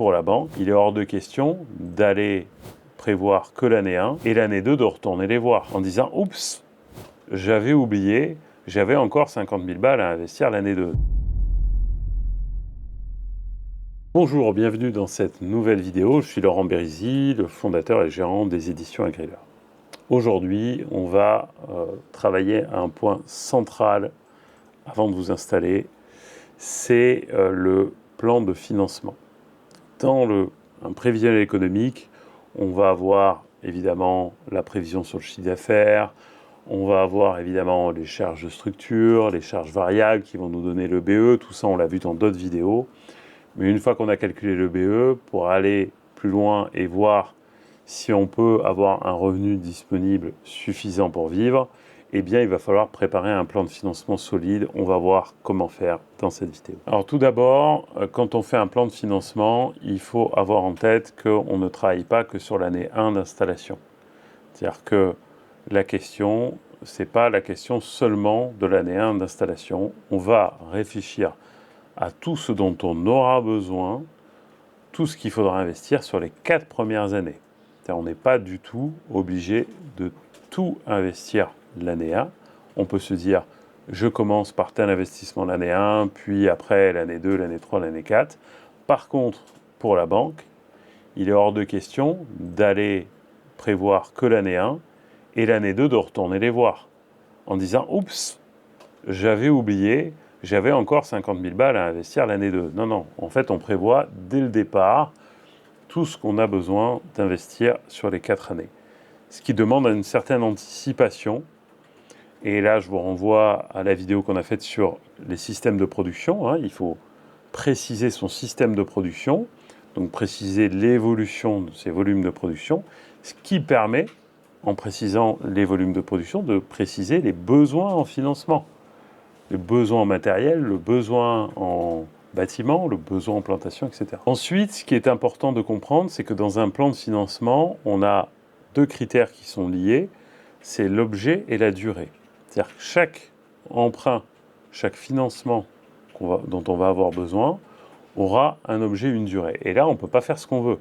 pour la banque, il est hors de question d'aller prévoir que l'année 1 et l'année 2 de retourner les voir en disant « Oups, j'avais oublié, j'avais encore 50 000 balles à investir l'année 2. » Bonjour, bienvenue dans cette nouvelle vidéo. Je suis Laurent Berizy, le fondateur et gérant des éditions Agrila. Aujourd'hui, on va travailler à un point central avant de vous installer, c'est le plan de financement. Dans un prévisionnel économique, on va avoir évidemment la prévision sur le chiffre d'affaires, on va avoir évidemment les charges de structure, les charges variables qui vont nous donner le BE, tout ça on l'a vu dans d'autres vidéos. Mais une fois qu'on a calculé le BE, pour aller plus loin et voir si on peut avoir un revenu disponible suffisant pour vivre, eh bien il va falloir préparer un plan de financement solide. On va voir comment faire dans cette vidéo. Alors tout d'abord, quand on fait un plan de financement, il faut avoir en tête qu'on ne travaille pas que sur l'année 1 d'installation. C'est-à-dire que la question, ce n'est pas la question seulement de l'année 1 d'installation. On va réfléchir à tout ce dont on aura besoin, tout ce qu'il faudra investir sur les 4 premières années. On n'est pas du tout obligé de tout investir l'année 1. On peut se dire, je commence par tel investissement l'année 1, puis après l'année 2, l'année 3, l'année 4. Par contre, pour la banque, il est hors de question d'aller prévoir que l'année 1 et l'année 2 de retourner les voir en disant « Oups, j'avais oublié, j'avais encore 50 000 balles à investir l'année 2. » Non, non, en fait, on prévoit dès le départ tout ce qu'on a besoin d'investir sur les 4 années. Ce qui demande une certaine anticipation. Et là, je vous renvoie à la vidéo qu'on a faite sur les systèmes de production. Il faut préciser son système de production, donc préciser l'évolution de ses volumes de production, ce qui permet, en précisant les volumes de production, de préciser les besoins en financement. Le besoin en matériel, le besoin en bâtiment, le besoin en plantation, etc. Ensuite, ce qui est important de comprendre, c'est que dans un plan de financement, on a 2 critères qui sont liés, c'est l'objet et la durée. C'est-à-dire que chaque emprunt, chaque financement dont on va avoir besoin, aura un objet, une durée. Et là, on ne peut pas faire ce qu'on veut.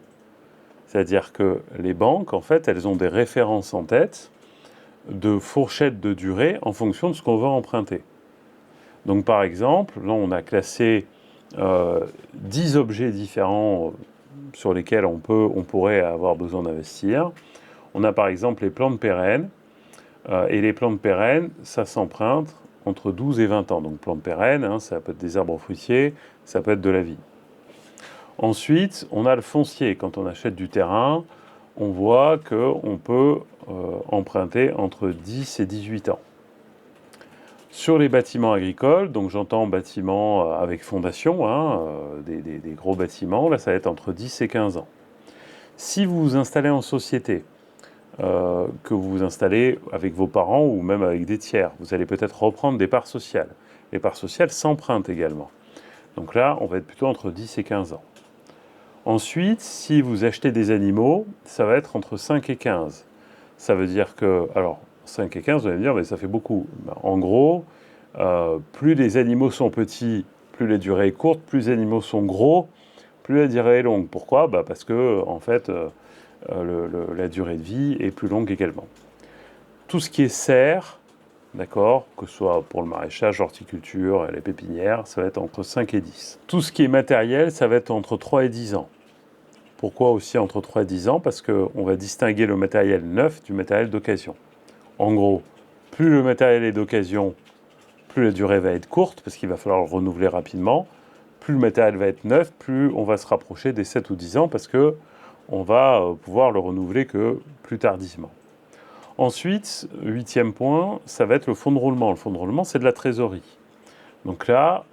C'est-à-dire que les banques, en fait, elles ont des références en tête de fourchettes de durée en fonction de ce qu'on va emprunter. Donc par exemple, là on a classé 10 objets différents sur lesquels on pourrait avoir besoin d'investir. On a par exemple les plantes pérennes, et les plantes pérennes, ça s'emprunte entre 12 et 20 ans. Donc plantes pérennes, ça peut être des arbres fruitiers, ça peut être de la vigne. Ensuite, on a le foncier. Quand on achète du terrain, on voit qu'on peut emprunter entre 10 et 18 ans. Sur les bâtiments agricoles, donc j'entends bâtiments avec fondation, des gros bâtiments, là ça va être entre 10 et 15 ans. Si vous vous installez en société, que vous vous installez avec vos parents ou même avec des tiers, vous allez peut-être reprendre des parts sociales. Les parts sociales s'empruntent également. Donc là, on va être plutôt entre 10 et 15 ans. Ensuite, si vous achetez des animaux, ça va être entre 5 et 15. Ça veut dire que, alors 5 et 15, vous allez me dire, mais ça fait beaucoup. En gros, plus les animaux sont petits, plus la durée est courte, plus les animaux sont gros, plus la durée est longue. Pourquoi ? Parce que, en fait, la durée de vie est plus longue également. Tout ce qui est serre, d'accord, que ce soit pour le maraîchage, l'horticulture, les pépinières, ça va être entre 5 et 10. Tout ce qui est matériel, ça va être entre 3 et 10 ans. Pourquoi aussi entre 3 et 10 ans ? Parce qu'on va distinguer le matériel neuf du matériel d'occasion. En gros, plus le matériel est d'occasion, plus la durée va être courte, parce qu'il va falloir le renouveler rapidement. Plus le matériel va être neuf, plus on va se rapprocher des 7 ou 10 ans, parce qu'on va pouvoir le renouveler que plus tardivement. Ensuite, 8e point, ça va être le fonds de roulement. Le fonds de roulement, c'est de la trésorerie. Donc là,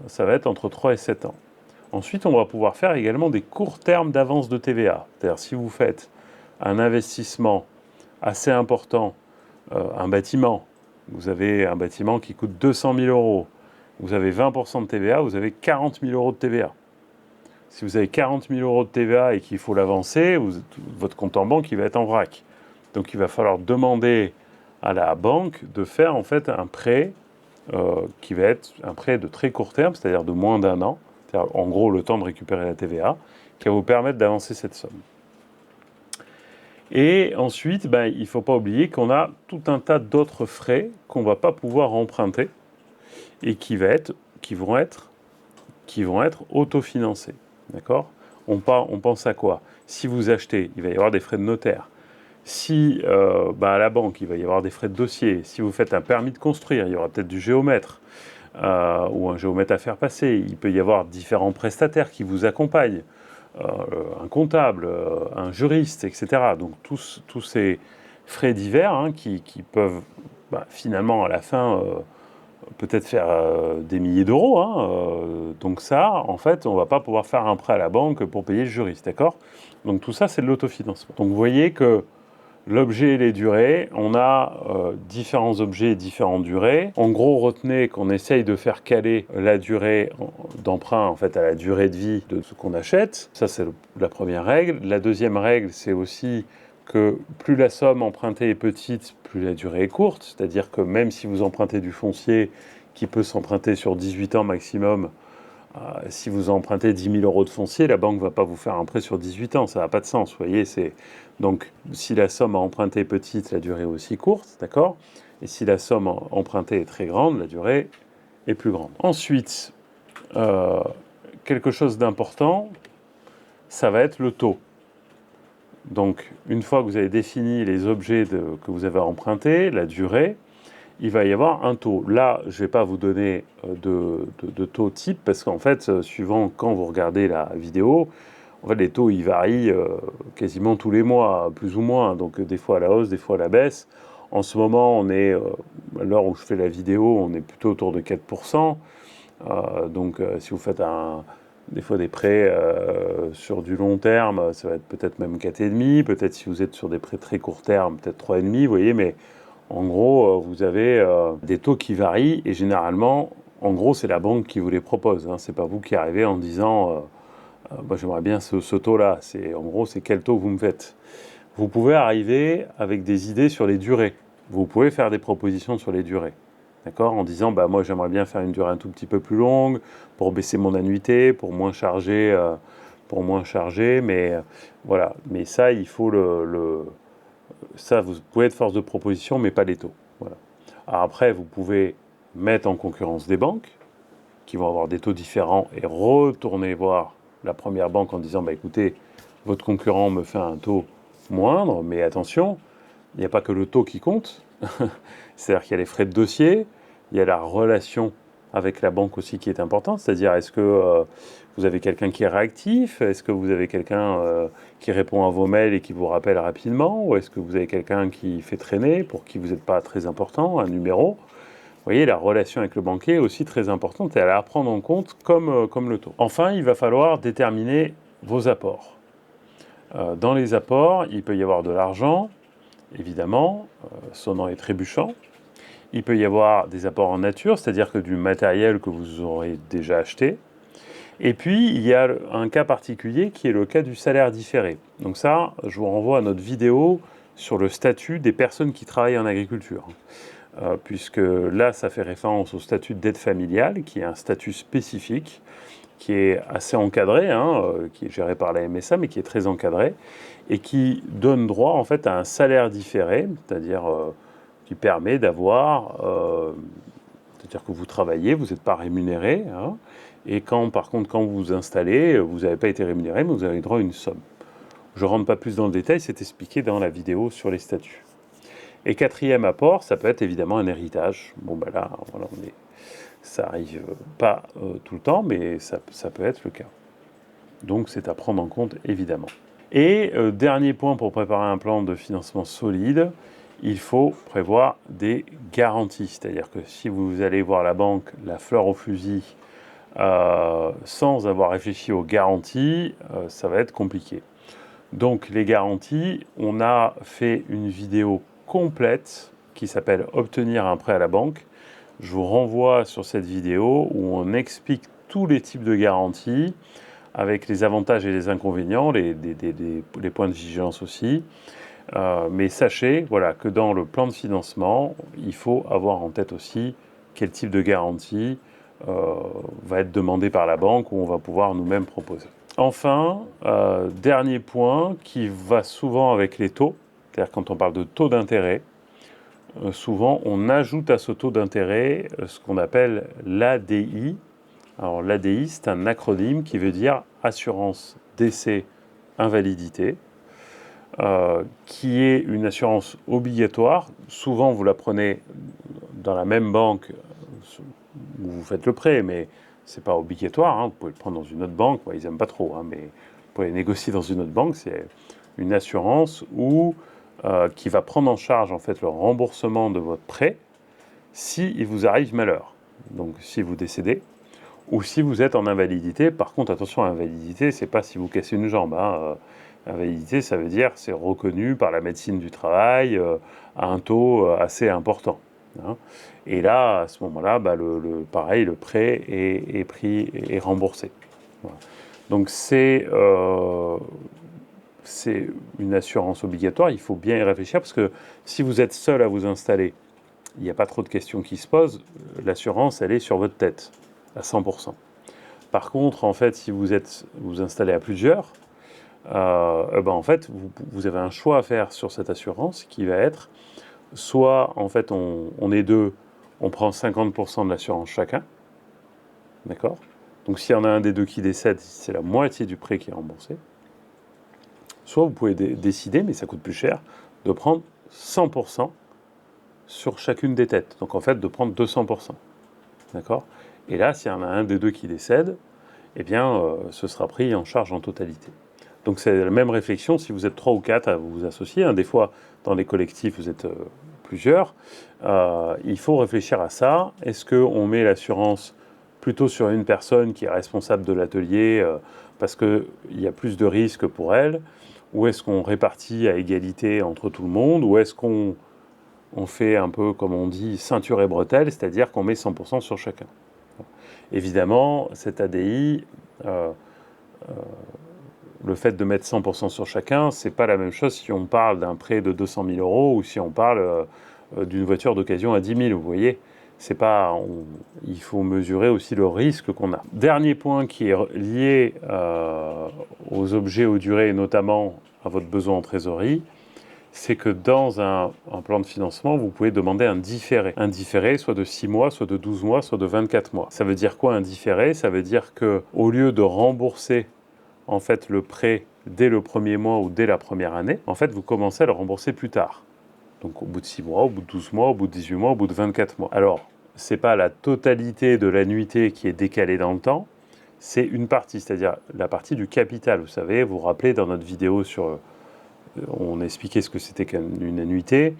ça va être entre 3 et 7 ans. Ensuite, on va pouvoir faire également des courts termes d'avance de TVA. C'est-à-dire, si vous faites un investissement assez important, un bâtiment, vous avez un bâtiment qui coûte 200 000 euros, vous avez 20% de TVA, vous avez 40 000 euros de TVA. Si vous avez 40 000 euros de TVA et qu'il faut l'avancer, votre compte en banque il va être en vrac. Donc il va falloir demander à la banque de faire en fait un prêt qui va être un prêt de très court terme, c'est-à-dire de moins d'1 an, c'est-à-dire en gros le temps de récupérer la TVA, qui va vous permettre d'avancer cette somme. Et ensuite, il ne faut pas oublier qu'on a tout un tas d'autres frais qu'on ne va pas pouvoir emprunter et qui vont être autofinancés. D'accord ? On pense à quoi ? Si vous achetez, il va y avoir des frais de notaire. Si à la banque, il va y avoir des frais de dossier. Si vous faites un permis de construire, il y aura peut-être du géomètre ou un géomètre à faire passer. Il peut y avoir différents prestataires qui vous accompagnent. Un comptable, un juriste, etc. Donc tous ces frais divers qui peuvent finalement à la fin peut-être faire des milliers d'euros. Donc ça, en fait, on ne va pas pouvoir faire un prêt à la banque pour payer le juriste, d'accord ? Donc tout ça, c'est de l'autofinancement. Donc vous voyez que l'objet et les durées, on a différents objets et différentes durées. En gros, retenez qu'on essaye de faire caler la durée d'emprunt en fait, à la durée de vie de ce qu'on achète. Ça, c'est la première règle. La deuxième règle, c'est aussi que plus la somme empruntée est petite, plus la durée est courte. C'est-à-dire que même si vous empruntez du foncier qui peut s'emprunter sur 18 ans maximum, si vous empruntez 10 000 euros de foncier, la banque ne va pas vous faire un prêt sur 18 ans, ça n'a pas de sens, vous voyez. Donc, si la somme à emprunter est petite, la durée est aussi courte, d'accord ? Et si la somme empruntée est très grande, la durée est plus grande. Ensuite, quelque chose d'important, ça va être le taux. Donc, une fois que vous avez défini les objets que vous avez empruntés, la durée, il va y avoir un taux. Là, je ne vais pas vous donner de taux type parce qu'en fait, suivant quand vous regardez la vidéo, en fait, les taux, ils varient quasiment tous les mois, plus ou moins. Donc, des fois à la hausse, des fois à la baisse. En ce moment, on est, à l'heure où je fais la vidéo, on est plutôt autour de 4%. Donc, si vous faites des fois des prêts sur du long terme, ça va être peut-être même 4,5. Peut-être si vous êtes sur des prêts très court terme, peut-être 3,5, vous voyez, mais en gros, vous avez des taux qui varient et généralement, en gros, c'est la banque qui vous les propose. C'est pas vous qui arrivez en disant moi j'aimerais bien ce taux-là. En gros, c'est quel taux vous me faites. Vous pouvez arriver avec des idées sur les durées. Vous pouvez faire des propositions sur les durées. D'accord ? En disant moi j'aimerais bien faire une durée un tout petit peu plus longue pour baisser mon annuité, pour moins charger, mais voilà. Mais ça, il faut ça, vous pouvez être force de proposition, mais pas les taux. Voilà. Alors après, vous pouvez mettre en concurrence des banques qui vont avoir des taux différents et retourner voir la première banque en disant écoutez, votre concurrent me fait un taux moindre, mais attention, il n'y a pas que le taux qui compte. C'est-à-dire qu'il y a les frais de dossier, il y a la relation avec la banque aussi qui est importante, c'est-à-dire est-ce que vous avez quelqu'un qui est réactif, est-ce que vous avez quelqu'un qui répond à vos mails et qui vous rappelle rapidement, ou est-ce que vous avez quelqu'un qui fait traîner pour qui vous n'êtes pas très important, un numéro. Vous voyez, la relation avec le banquier est aussi très importante et elle est à prendre en compte comme le taux. Enfin, il va falloir déterminer vos apports. Dans les apports, il peut y avoir de l'argent, évidemment, sonnant et trébuchant. Il peut y avoir des apports en nature, c'est-à-dire que du matériel que vous aurez déjà acheté. Et puis, il y a un cas particulier qui est le cas du salaire différé. Donc ça, je vous renvoie à notre vidéo sur le statut des personnes qui travaillent en agriculture. Puisque là, ça fait référence au statut d'aide familiale, qui est un statut spécifique, qui est assez encadré, qui est géré par la MSA, mais qui est très encadré, et qui donne droit en fait à un salaire différé, c'est-à-dire qui permet d'avoir, c'est-à-dire que vous travaillez, vous n'êtes pas rémunéré, et par contre, quand vous vous installez, vous n'avez pas été rémunéré, mais vous avez droit à une somme. Je ne rentre pas plus dans le détail, c'est expliqué dans la vidéo sur les statuts. Et quatrième apport, ça peut être évidemment un héritage. Là, voilà, ça n'arrive pas tout le temps, mais ça peut être le cas. Donc c'est à prendre en compte évidemment. Et dernier point pour préparer un plan de financement solide, il faut prévoir des garanties. C'est-à-dire que si vous allez voir la banque, la fleur au fusil, sans avoir réfléchi aux garanties, ça va être compliqué. Donc les garanties, on a fait une vidéo complète qui s'appelle « Obtenir un prêt à la banque ». Je vous renvoie sur cette vidéo où on explique tous les types de garanties avec les avantages et les inconvénients, les points de vigilance aussi. Mais sachez que dans le plan de financement, il faut avoir en tête aussi quel type de garantie va être demandé par la banque ou on va pouvoir nous-mêmes proposer. Enfin, dernier point qui va souvent avec les taux, c'est-à-dire quand on parle de taux d'intérêt, souvent on ajoute à ce taux d'intérêt ce qu'on appelle l'ADI. Alors l'ADI, c'est un acronyme qui veut dire assurance décès invalidité, qui est une assurance obligatoire. Souvent vous la prenez dans la même banque où vous faites le prêt, mais c'est pas obligatoire, hein. Vous pouvez le prendre dans une autre banque. Bon, ils n'aiment pas trop, hein, mais vous pouvez négocier dans une autre banque. C'est une assurance qui va prendre en charge en fait le remboursement de votre prêt si il vous arrive malheur. Donc si vous décédez ou si vous êtes en invalidité. Par contre, attention, invalidité, c'est pas si vous cassez une jambe, hein. Invalidité, ça veut dire c'est reconnu par la médecine du travail à un taux assez important, hein. Et là, à ce moment-là, pareil, le prêt est pris et remboursé. Voilà. Donc c'est une assurance obligatoire. Il faut bien y réfléchir parce que si vous êtes seul à vous installer, il n'y a pas trop de questions qui se posent. L'assurance, elle est sur votre tête à 100%. Par contre, en fait, si vous installez à plusieurs, en fait, vous avez un choix à faire sur cette assurance qui va être soit, en fait, on est deux, on prend 50% de l'assurance chacun, d'accord? Donc, s'il y en a un des deux qui décède, c'est la moitié du prêt qui est remboursé. Soit vous pouvez décider, mais ça coûte plus cher, de prendre 100% sur chacune des têtes. Donc, en fait, de prendre 200%, d'accord? Et là, s'il y en a un des deux qui décède, eh bien, ce sera pris en charge en totalité. Donc c'est la même réflexion si vous êtes 3 ou 4 à vous associer, hein. Des fois, dans les collectifs, vous êtes plusieurs. Il faut réfléchir à ça. Est-ce qu'on met l'assurance plutôt sur une personne qui est responsable de l'atelier parce qu'il y a plus de risques pour elle? Ou est-ce qu'on répartit à égalité entre tout le monde? Ou est-ce qu'on fait un peu, comme on dit, ceinture et bretelle, c'est-à-dire qu'on met 100% sur chacun? Évidemment, cette ADI... le fait de mettre 100% sur chacun, c'est pas la même chose si on parle d'un prêt de 200 000 euros ou si on parle d'une voiture d'occasion à 10 000, vous voyez. C'est pas, il faut mesurer aussi le risque qu'on a. Dernier point qui est lié aux objets aux durées et notamment à votre besoin en trésorerie, c'est que dans un plan de financement, vous pouvez demander un différé. Un différé soit de 6 mois, soit de 12 mois, soit de 24 mois. Ça veut dire quoi un différé? Ça veut dire qu'au lieu de rembourser en fait le prêt dès le premier mois ou dès la première année, en fait vous commencez à le rembourser plus tard. Donc au bout de 6 mois, au bout de 12 mois, au bout de 18 mois, au bout de 24 mois. Alors, c'est pas la totalité de l'annuité qui est décalée dans le temps, c'est une partie, c'est-à-dire la partie du capital. Vous savez, vous vous rappelez dans notre vidéo on expliquait ce que c'était qu'une annuité.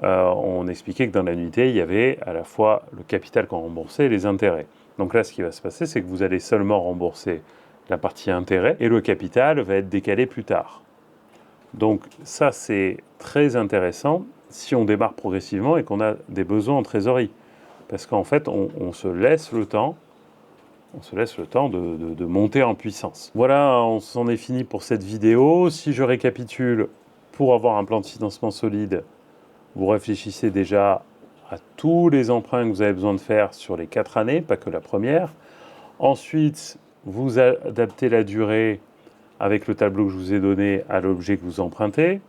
On expliquait que dans l'annuité, il y avait à la fois le capital qu'on remboursait et les intérêts. Donc là, ce qui va se passer, c'est que vous allez seulement rembourser la partie intérêt, et le capital va être décalé plus tard. Donc ça, c'est très intéressant si on démarre progressivement et qu'on a des besoins en trésorerie. Parce qu'en fait, on se laisse le temps, de monter en puissance. Voilà, on s'en est fini pour cette vidéo. Si je récapitule, pour avoir un plan de financement solide, vous réfléchissez déjà à tous les emprunts que vous avez besoin de faire sur les 4 années, pas que la première. Ensuite, vous adaptez la durée avec le tableau que je vous ai donné à l'objet que vous empruntez.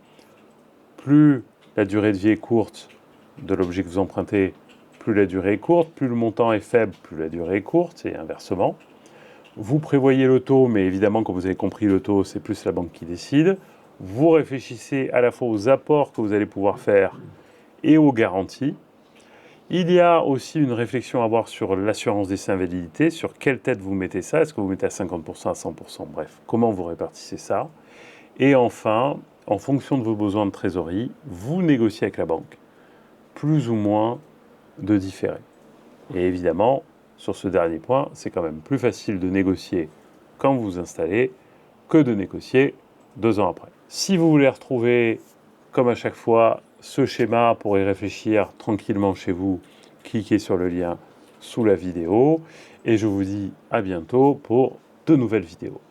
Plus la durée de vie est courte de l'objet que vous empruntez, plus la durée est courte. Plus le montant est faible, plus la durée est courte, et inversement. Vous prévoyez le taux, mais évidemment, comme vous avez compris, le taux, c'est plus la banque qui décide. Vous réfléchissez à la fois aux apports que vous allez pouvoir faire et aux garanties. Il y a aussi une réflexion à avoir sur l'assurance décès invalidité, sur quelle tête vous mettez ça, est-ce que vous mettez à 50%, à 100%, bref, comment vous répartissez ça. Et enfin, en fonction de vos besoins de trésorerie, vous négociez avec la banque plus ou moins de différé. Et évidemment, sur ce dernier point, c'est quand même plus facile de négocier quand vous vous installez que de négocier 2 ans après. Si vous voulez retrouver, comme à chaque fois, ce schéma pour y réfléchir tranquillement chez vous, cliquez sur le lien sous la vidéo et je vous dis à bientôt pour de nouvelles vidéos.